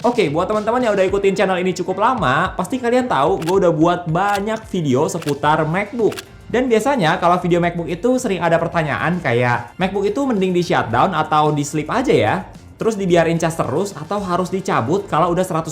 Oke, buat teman-teman yang udah ikutin channel ini cukup lama, pasti kalian tahu gue udah buat banyak video seputar MacBook. Dan biasanya kalau video MacBook itu sering ada pertanyaan kayak, MacBook itu mending di shutdown atau di sleep aja ya? Terus dibiarin cas terus atau harus dicabut kalau udah 100%?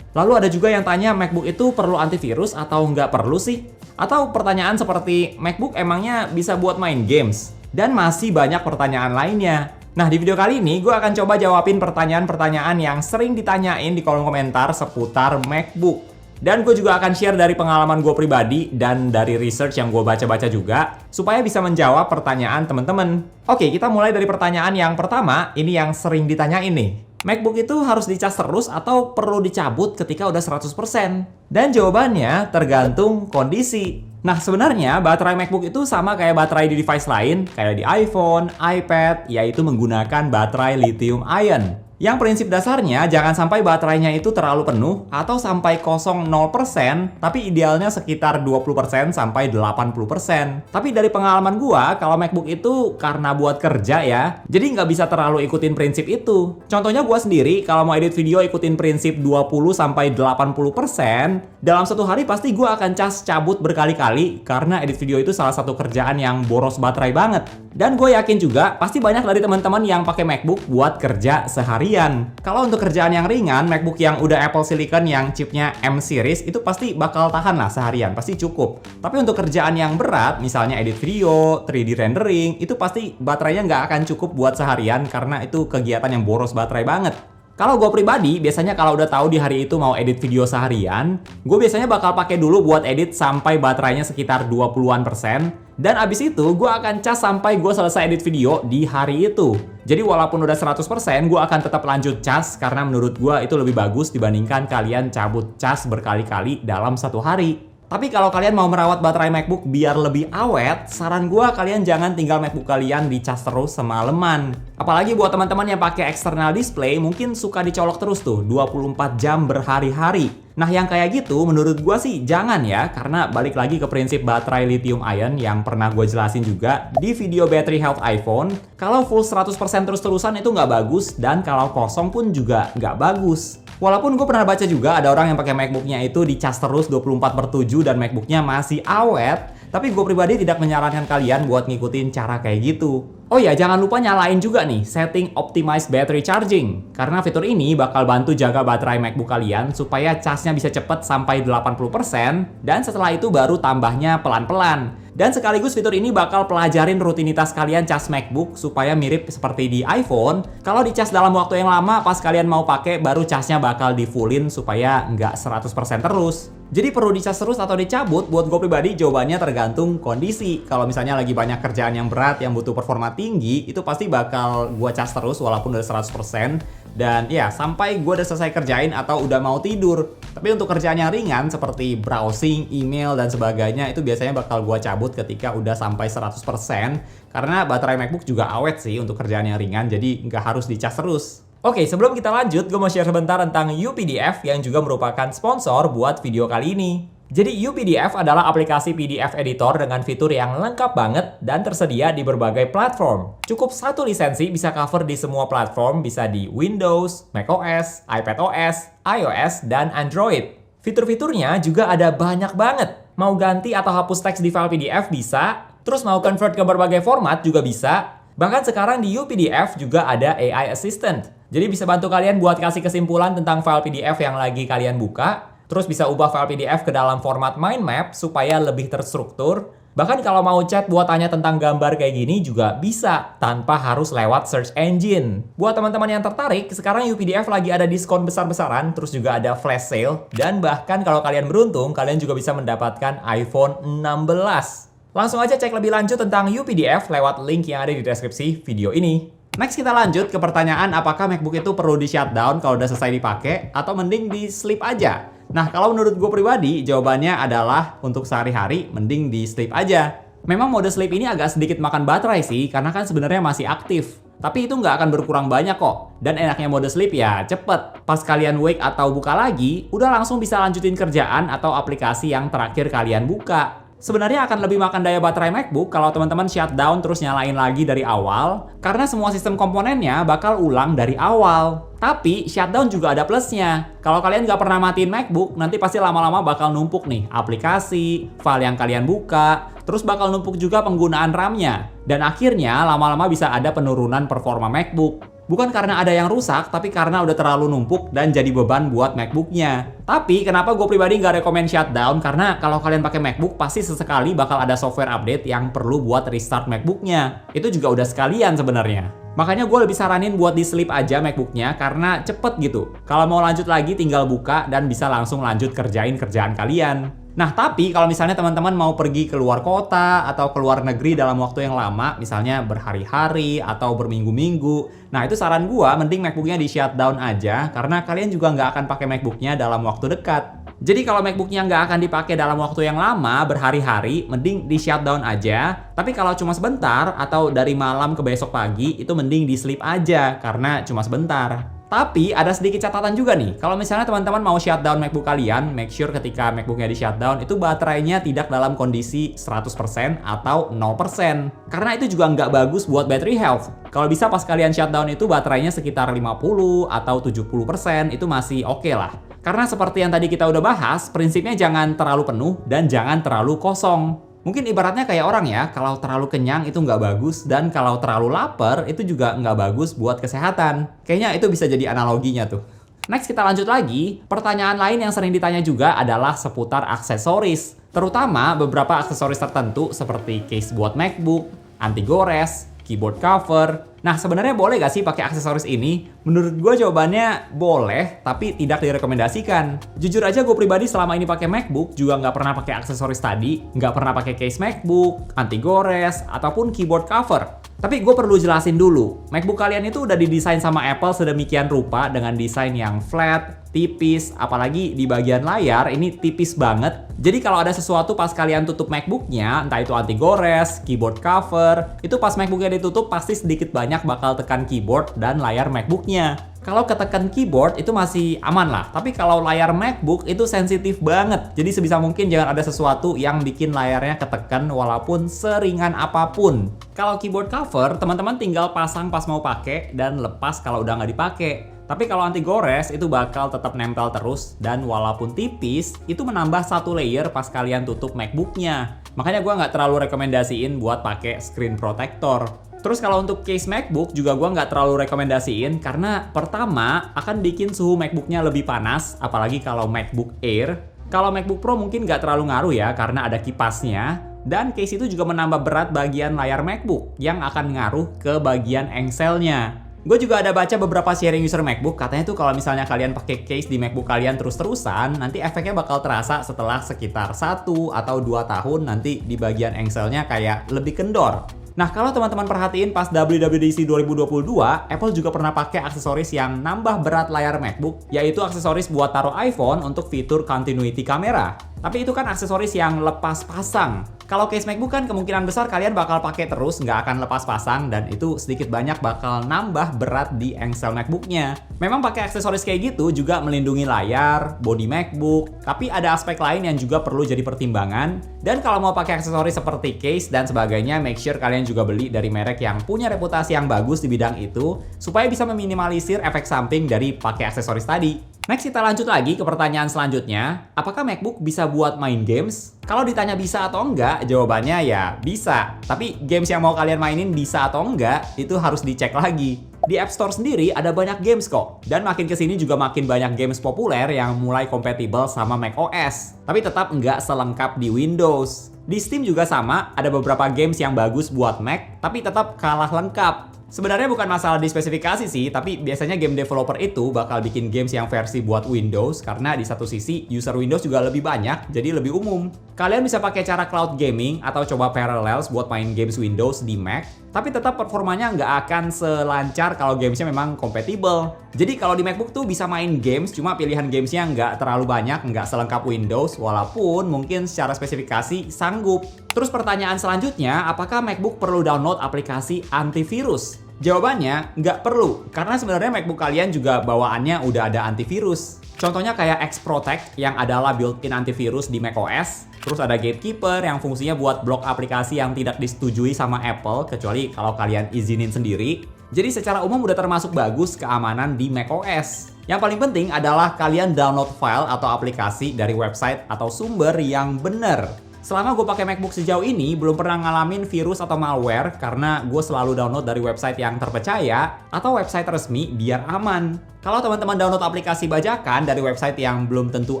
Lalu ada juga yang tanya MacBook itu perlu antivirus atau nggak perlu sih? Atau pertanyaan seperti, MacBook emangnya bisa buat main games? Dan masih banyak pertanyaan lainnya. Nah, di video kali ini gue akan coba jawabin pertanyaan-pertanyaan yang sering ditanyain di kolom komentar seputar MacBook. Dan gue juga akan share dari pengalaman gue pribadi dan dari research yang gue baca-baca juga, supaya bisa menjawab pertanyaan teman-teman. Oke, kita mulai dari pertanyaan yang pertama, ini yang sering ditanyain nih. MacBook itu harus dicas terus atau perlu dicabut ketika udah 100%? Dan jawabannya tergantung kondisi. Nah, sebenarnya baterai MacBook itu sama kayak baterai di device lain, kayak di iPhone, iPad, yaitu menggunakan baterai lithium ion. Yang prinsip dasarnya jangan sampai baterainya itu terlalu penuh atau sampai kosong 0%, tapi idealnya sekitar 20% sampai 80%. Tapi dari pengalaman gua, kalau MacBook itu karena buat kerja ya, jadi nggak bisa terlalu ikutin prinsip itu. Contohnya gua sendiri, kalau mau edit video ikutin prinsip 20 sampai 80%, dalam satu hari pasti gua akan cas cabut berkali-kali karena edit video itu salah satu kerjaan yang boros baterai banget. Dan gue yakin juga pasti banyak dari teman-teman yang pakai MacBook buat kerja seharian. Kalau untuk kerjaan yang ringan, MacBook yang udah Apple Silicon yang chipnya M series itu pasti bakal tahan lah seharian, pasti cukup. Tapi untuk kerjaan yang berat, misalnya edit video, 3D rendering, itu pasti baterainya nggak akan cukup buat seharian karena itu kegiatan yang boros baterai banget. Kalau gue pribadi, biasanya kalau udah tahu di hari itu mau edit video seharian, gue biasanya bakal pakai dulu buat edit sampai baterainya sekitar 20-an%. Dan abis itu, gue akan cas sampai gue selesai edit video di hari itu. Jadi walaupun udah 100%, gue akan tetap lanjut cas karena menurut gue itu lebih bagus dibandingkan kalian cabut cas berkali-kali dalam satu hari. Tapi kalau kalian mau merawat baterai MacBook biar lebih awet, saran gue kalian jangan tinggal MacBook kalian dicas terus semalaman. Apalagi buat teman-teman yang pakai external display mungkin suka dicolok terus tuh 24 jam berhari-hari. Nah yang kayak gitu menurut gue sih jangan ya, karena balik lagi ke prinsip baterai lithium ion yang pernah gue jelasin juga di video Battery Health iPhone. Kalau full 100% terus-terusan itu nggak bagus, dan kalau kosong pun juga nggak bagus. Walaupun gue pernah baca juga ada orang yang pakai MacBooknya itu dicas terus 24/7 dan MacBooknya masih awet, tapi gue pribadi tidak menyarankan kalian buat ngikutin cara kayak gitu. Oh ya, jangan lupa nyalain juga nih setting Optimized Battery Charging, karena fitur ini bakal bantu jaga baterai MacBook kalian supaya casnya bisa cepet sampai 80%, dan setelah itu baru tambahnya pelan-pelan. Dan sekaligus fitur ini bakal pelajarin rutinitas kalian cas MacBook supaya mirip seperti di iPhone. Kalau dicas dalam waktu yang lama, pas kalian mau pakai baru casnya bakal di fullin supaya nggak 100% terus. Jadi perlu dicas terus atau dicabut? Buat gue pribadi jawabannya tergantung kondisi. Kalau misalnya lagi banyak kerjaan yang berat yang butuh performa tinggi, itu pasti bakal gue cas terus walaupun udah 100%. Dan ya, sampai gue udah selesai kerjain atau udah mau tidur. Tapi untuk kerjaan yang ringan seperti browsing, email, dan sebagainya, itu biasanya bakal gue cabut ketika udah sampai 100%. Karena baterai MacBook juga awet sih untuk kerjaan yang ringan, jadi nggak harus dicas terus. Oke, sebelum kita lanjut, gue mau share sebentar tentang UPDF yang juga merupakan sponsor buat video kali ini. Jadi UPDF adalah aplikasi PDF editor dengan fitur yang lengkap banget dan tersedia di berbagai platform. Cukup satu lisensi bisa cover di semua platform, bisa di Windows, macOS, iPadOS, iOS, dan Android. Fitur-fiturnya juga ada banyak banget. Mau ganti atau hapus teks di file PDF bisa, terus mau convert ke berbagai format juga bisa. Bahkan sekarang di UPDF juga ada AI Assistant. Jadi bisa bantu kalian buat kasih kesimpulan tentang file PDF yang lagi kalian buka. Terus bisa ubah file PDF ke dalam format mind map supaya lebih terstruktur. Bahkan kalau mau chat buat tanya tentang gambar kayak gini juga bisa, tanpa harus lewat search engine. Buat teman-teman yang tertarik, sekarang UPDF lagi ada diskon besar-besaran, terus juga ada flash sale. Dan bahkan kalau kalian beruntung, kalian juga bisa mendapatkan iPhone 16. Langsung aja cek lebih lanjut tentang UPDF lewat link yang ada di deskripsi video ini. Next kita lanjut ke pertanyaan apakah MacBook itu perlu di shutdown kalau udah selesai dipakai atau mending di sleep aja. Nah kalau menurut gue pribadi jawabannya adalah untuk sehari-hari mending di sleep aja. Memang mode sleep ini agak sedikit makan baterai sih karena kan sebenarnya masih aktif. Tapi itu nggak akan berkurang banyak kok. Dan enaknya mode sleep ya cepet. Pas kalian wake atau buka lagi, udah langsung bisa lanjutin kerjaan atau aplikasi yang terakhir kalian buka. Sebenarnya akan lebih makan daya baterai MacBook kalau teman-teman shutdown terus nyalain lagi dari awal, karena semua sistem komponennya bakal ulang dari awal. Tapi shutdown juga ada plusnya. Kalau kalian nggak pernah matiin MacBook, nanti pasti lama-lama bakal numpuk nih aplikasi, file yang kalian buka, terus bakal numpuk juga penggunaan RAM-nya. Dan akhirnya lama-lama bisa ada penurunan performa MacBook. Bukan karena ada yang rusak, tapi karena udah terlalu numpuk dan jadi beban buat MacBook-nya. Tapi kenapa gue pribadi nggak rekomend shutdown? Karena kalau kalian pakai MacBook, pasti sesekali bakal ada software update yang perlu buat restart MacBook-nya. Itu juga udah sekalian sebenarnya. Makanya gue lebih saranin buat di sleep aja MacBook-nya karena cepet gitu. Kalau mau lanjut lagi tinggal buka dan bisa langsung lanjut kerjain kerjaan kalian. Nah, tapi kalau misalnya teman-teman mau pergi ke luar kota atau ke luar negeri dalam waktu yang lama, misalnya berhari-hari atau berminggu-minggu, nah itu saran gua mending MacBook-nya di shutdown aja karena kalian juga nggak akan pakai MacBook-nya dalam waktu dekat. Jadi kalau MacBook-nya nggak akan dipakai dalam waktu yang lama, berhari-hari, mending di shutdown aja. Tapi kalau cuma sebentar atau dari malam ke besok pagi, itu mending di sleep aja karena cuma sebentar. Tapi ada sedikit catatan juga nih, kalau misalnya teman-teman mau shutdown MacBook kalian, make sure ketika MacBook-nya di shutdown itu baterainya tidak dalam kondisi 100% atau 0%. Karena itu juga nggak bagus buat battery health. Kalau bisa pas kalian shutdown itu baterainya sekitar 50 atau 70%, itu masih oke lah. Karena seperti yang tadi kita udah bahas, prinsipnya jangan terlalu penuh dan jangan terlalu kosong. Mungkin ibaratnya kayak orang ya, kalau terlalu kenyang itu nggak bagus, dan kalau terlalu lapar itu juga nggak bagus buat kesehatan. Kayaknya itu bisa jadi analoginya tuh. Next kita lanjut lagi, pertanyaan lain yang sering ditanya juga adalah seputar aksesoris. Terutama beberapa aksesoris tertentu seperti case buat MacBook, anti gores, keyboard cover. Nah, sebenarnya boleh gak sih pakai aksesoris ini? Menurut gue jawabannya boleh, tapi tidak direkomendasikan. Jujur aja gue pribadi selama ini pakai MacBook juga nggak pernah pakai aksesoris tadi, nggak pernah pakai case MacBook, anti gores, ataupun keyboard cover. Tapi gue perlu jelasin dulu, MacBook kalian itu udah didesain sama Apple sedemikian rupa dengan desain yang flat, tipis, apalagi di bagian layar ini tipis banget. Jadi kalau ada sesuatu pas kalian tutup MacBook-nya, entah itu anti gores, keyboard cover, itu pas MacBook-nya ditutup pasti sedikit banyak bakal tekan keyboard dan layar MacBook-nya. Kalau ketekan keyboard itu masih aman lah, tapi kalau layar MacBook itu sensitif banget. Jadi sebisa mungkin jangan ada sesuatu yang bikin layarnya ketekan walaupun seringan apapun. Kalau keyboard cover, teman-teman tinggal pasang pas mau pakai dan lepas kalau udah nggak dipakai. Tapi kalau anti gores itu bakal tetap nempel terus dan walaupun tipis, itu menambah satu layer pas kalian tutup MacBook-nya. Makanya gue nggak terlalu rekomendasiin buat pakai screen protector. Terus kalau untuk case MacBook juga gue nggak terlalu rekomendasiin karena pertama akan bikin suhu MacBook-nya lebih panas, apalagi kalau MacBook Air. Kalau MacBook Pro mungkin nggak terlalu ngaruh ya karena ada kipasnya. Dan case itu juga menambah berat bagian layar MacBook yang akan ngaruh ke bagian engselnya. Gue juga ada baca beberapa sharing user MacBook, katanya tuh kalau misalnya kalian pakai case di MacBook kalian terus-terusan, nanti efeknya bakal terasa setelah sekitar 1 atau 2 tahun nanti di bagian engselnya kayak lebih kendor. Nah, kalau teman-teman perhatiin pas WWDC 2022, Apple juga pernah pakai aksesoris yang nambah berat layar MacBook, yaitu aksesoris buat taruh iPhone untuk fitur continuity kamera. Tapi itu kan aksesoris yang lepas pasang. Kalau case MacBook kan kemungkinan besar kalian bakal pakai terus, nggak akan lepas pasang, dan itu sedikit banyak bakal nambah berat di engsel MacBook-nya. Memang pakai aksesoris kayak gitu juga melindungi layar, bodi MacBook, tapi ada aspek lain yang juga perlu jadi pertimbangan. Dan kalau mau pakai aksesoris seperti case dan sebagainya, make sure kalian juga beli dari merek yang punya reputasi yang bagus di bidang itu, supaya bisa meminimalisir efek samping dari pakai aksesoris tadi. Next kita lanjut lagi ke pertanyaan selanjutnya, apakah MacBook bisa buat main games? Kalau ditanya bisa atau enggak, jawabannya ya bisa. Tapi games yang mau kalian mainin bisa atau enggak, itu harus dicek lagi. Di App Store sendiri ada banyak games kok, dan makin kesini juga makin banyak games populer yang mulai kompatibel sama macOS. Tapi tetap nggak selengkap di Windows. Di Steam juga sama, ada beberapa games yang bagus buat Mac, tapi tetap kalah lengkap. Sebenarnya bukan masalah di spesifikasi sih, tapi biasanya game developer itu bakal bikin games yang versi buat Windows karena di satu sisi user Windows juga lebih banyak, jadi lebih umum. Kalian bisa pakai cara cloud gaming atau coba Parallels buat main games Windows di Mac, tapi tetap performanya nggak akan selancar kalau gamesnya memang kompatibel. Jadi kalau di MacBook tuh bisa main games, cuma pilihan gamesnya nggak terlalu banyak, nggak selengkap Windows, walaupun mungkin secara spesifikasi sanggup. Terus pertanyaan selanjutnya, apakah MacBook perlu download aplikasi antivirus? Jawabannya, nggak perlu, karena sebenarnya MacBook kalian juga bawaannya udah ada antivirus. Contohnya kayak Xprotect yang adalah built-in antivirus di macOS. Terus ada Gatekeeper yang fungsinya buat blok aplikasi yang tidak disetujui sama Apple, kecuali kalau kalian izinin sendiri. Jadi secara umum udah termasuk bagus keamanan di macOS. Yang paling penting adalah kalian download file atau aplikasi dari website atau sumber yang bener. Selama gue pakai MacBook sejauh ini, belum pernah ngalamin virus atau malware karena gue selalu download dari website yang terpercaya atau website resmi biar aman. Kalau teman-teman download aplikasi bajakan dari website yang belum tentu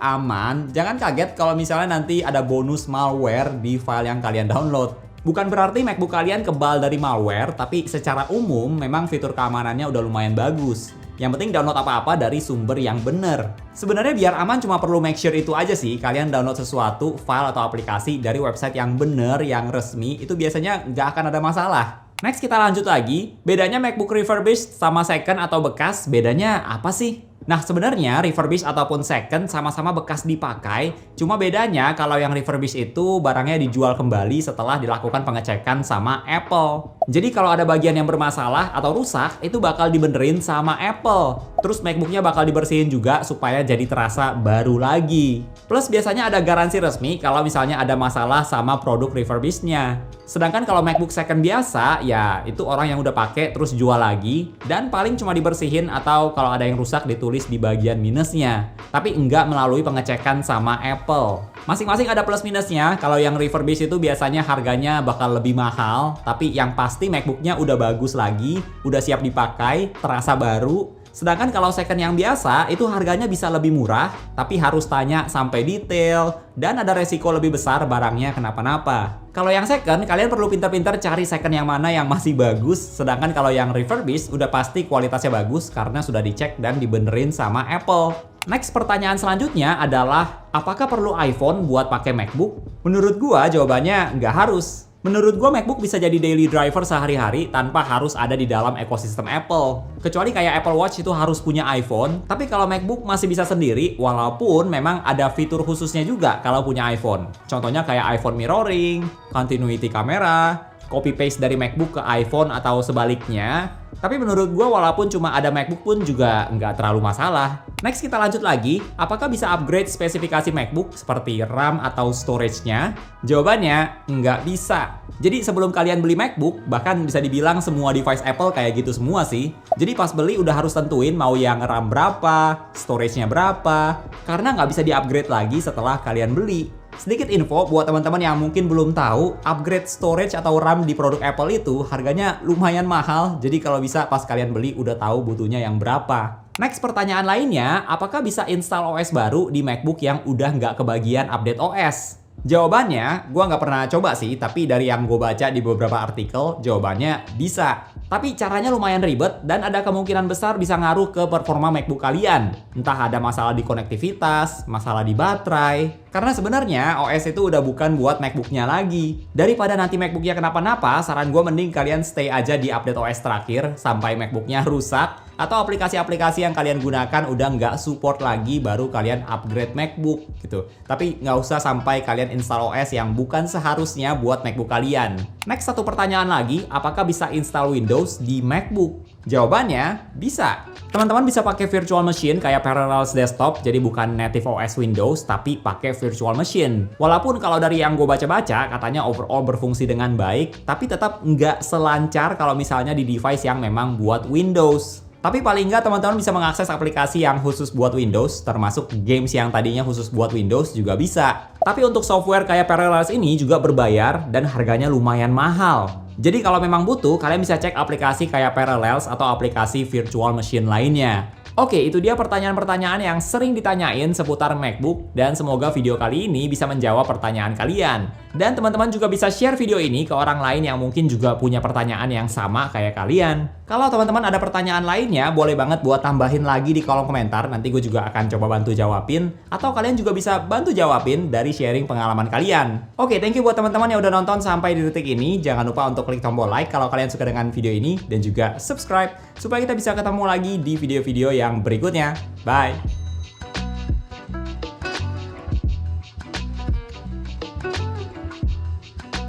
aman, jangan kaget kalau misalnya nanti ada bonus malware di file yang kalian download. Bukan berarti MacBook kalian kebal dari malware, tapi secara umum memang fitur keamanannya udah lumayan bagus. Yang penting download apa-apa dari sumber yang bener. Sebenarnya biar aman cuma perlu make sure itu aja sih. Kalian download sesuatu, file atau aplikasi dari website yang bener, yang resmi, itu biasanya nggak akan ada masalah. Next kita lanjut lagi. Bedanya MacBook refurbished sama second atau bekas, bedanya apa sih? Nah sebenarnya refurbished ataupun second sama-sama bekas dipakai, cuma bedanya kalau yang refurbished itu barangnya dijual kembali setelah dilakukan pengecekan sama Apple. Jadi kalau ada bagian yang bermasalah atau rusak, itu bakal dibenerin sama Apple. Terus MacBooknya bakal dibersihin juga supaya jadi terasa baru lagi. Plus biasanya ada garansi resmi kalau misalnya ada masalah sama produk refurbishednya. Sedangkan kalau MacBook second biasa, ya itu orang yang udah pakai terus jual lagi, dan paling cuma dibersihin atau kalau ada yang rusak ditulis di bagian minusnya. Tapi enggak melalui pengecekan sama Apple. Masing-masing ada plus minusnya. Kalau yang refurbished itu biasanya harganya bakal lebih mahal, tapi yang pasti MacBooknya udah bagus lagi, udah siap dipakai, terasa baru. Sedangkan kalau second yang biasa, itu harganya bisa lebih murah, tapi harus tanya sampai detail, dan ada resiko lebih besar barangnya kenapa-napa. Kalau yang second, kalian perlu pintar-pintar cari second yang mana yang masih bagus, sedangkan kalau yang refurbished udah pasti kualitasnya bagus karena sudah dicek dan dibenerin sama Apple. Next pertanyaan selanjutnya adalah, apakah perlu iPhone buat pakai MacBook? Menurut gua jawabannya nggak harus. Menurut gue MacBook bisa jadi daily driver sehari-hari tanpa harus ada di dalam ekosistem Apple. Kecuali kayak Apple Watch itu harus punya iPhone, tapi kalau MacBook masih bisa sendiri walaupun memang ada fitur khususnya juga kalau punya iPhone. Contohnya kayak iPhone mirroring, continuity camera, copy paste dari MacBook ke iPhone atau sebaliknya. Tapi menurut gue walaupun cuma ada MacBook pun juga nggak terlalu masalah. Next kita lanjut lagi, apakah bisa upgrade spesifikasi MacBook seperti RAM atau storage-nya? Jawabannya, nggak bisa. Jadi sebelum kalian beli MacBook, bahkan bisa dibilang semua device Apple kayak gitu semua sih. Jadi pas beli udah harus tentuin mau yang RAM berapa, storage-nya berapa, karena nggak bisa di-upgrade lagi setelah kalian beli. Sedikit info buat teman-teman yang mungkin belum tahu, upgrade storage atau RAM di produk Apple itu harganya lumayan mahal. Jadi kalau bisa pas kalian beli udah tahu butuhnya yang berapa. Next pertanyaan lainnya, apakah bisa install OS baru di MacBook yang udah nggak kebagian update OS? Jawabannya, gue nggak pernah coba sih, tapi dari yang gue baca di beberapa artikel, jawabannya bisa. Tapi caranya lumayan ribet dan ada kemungkinan besar bisa ngaruh ke performa MacBook kalian. Entah ada masalah di konektivitas, masalah di baterai. Karena sebenarnya OS itu udah bukan buat MacBooknya lagi. Daripada nanti MacBooknya kenapa-napa, saran gue mending kalian stay aja di update OS terakhir sampai MacBooknya rusak. Atau aplikasi-aplikasi yang kalian gunakan udah nggak support lagi baru kalian upgrade MacBook gitu. Tapi nggak usah sampai kalian install OS yang bukan seharusnya buat MacBook kalian. Next satu pertanyaan lagi, apakah bisa install Windows di MacBook? Jawabannya, bisa. Teman-teman bisa pakai virtual machine kayak Parallels Desktop, jadi bukan native OS Windows, tapi pakai virtual machine. Walaupun kalau dari yang gue baca-baca, katanya overall berfungsi dengan baik, tapi tetap nggak selancar kalau misalnya di device yang memang buat Windows. Tapi paling nggak teman-teman bisa mengakses aplikasi yang khusus buat Windows, termasuk games yang tadinya khusus buat Windows juga bisa. Tapi untuk software kayak Parallels ini juga berbayar dan harganya lumayan mahal. Jadi kalau memang butuh, kalian bisa cek aplikasi kayak Parallels atau aplikasi virtual machine lainnya. Oke, itu dia pertanyaan-pertanyaan yang sering ditanyain seputar MacBook dan semoga video kali ini bisa menjawab pertanyaan kalian. Dan teman-teman juga bisa share video ini ke orang lain yang mungkin juga punya pertanyaan yang sama kayak kalian. Kalau teman-teman ada pertanyaan lainnya, boleh banget buat tambahin lagi di kolom komentar, nanti gue juga akan coba bantu jawabin. Atau kalian juga bisa bantu jawabin dari sharing pengalaman kalian. Oke, thank you buat teman-teman yang udah nonton sampai di detik ini. Jangan lupa untuk klik tombol like kalau kalian suka dengan video ini, dan juga subscribe supaya kita bisa ketemu lagi di video-video yang berikutnya. Bye!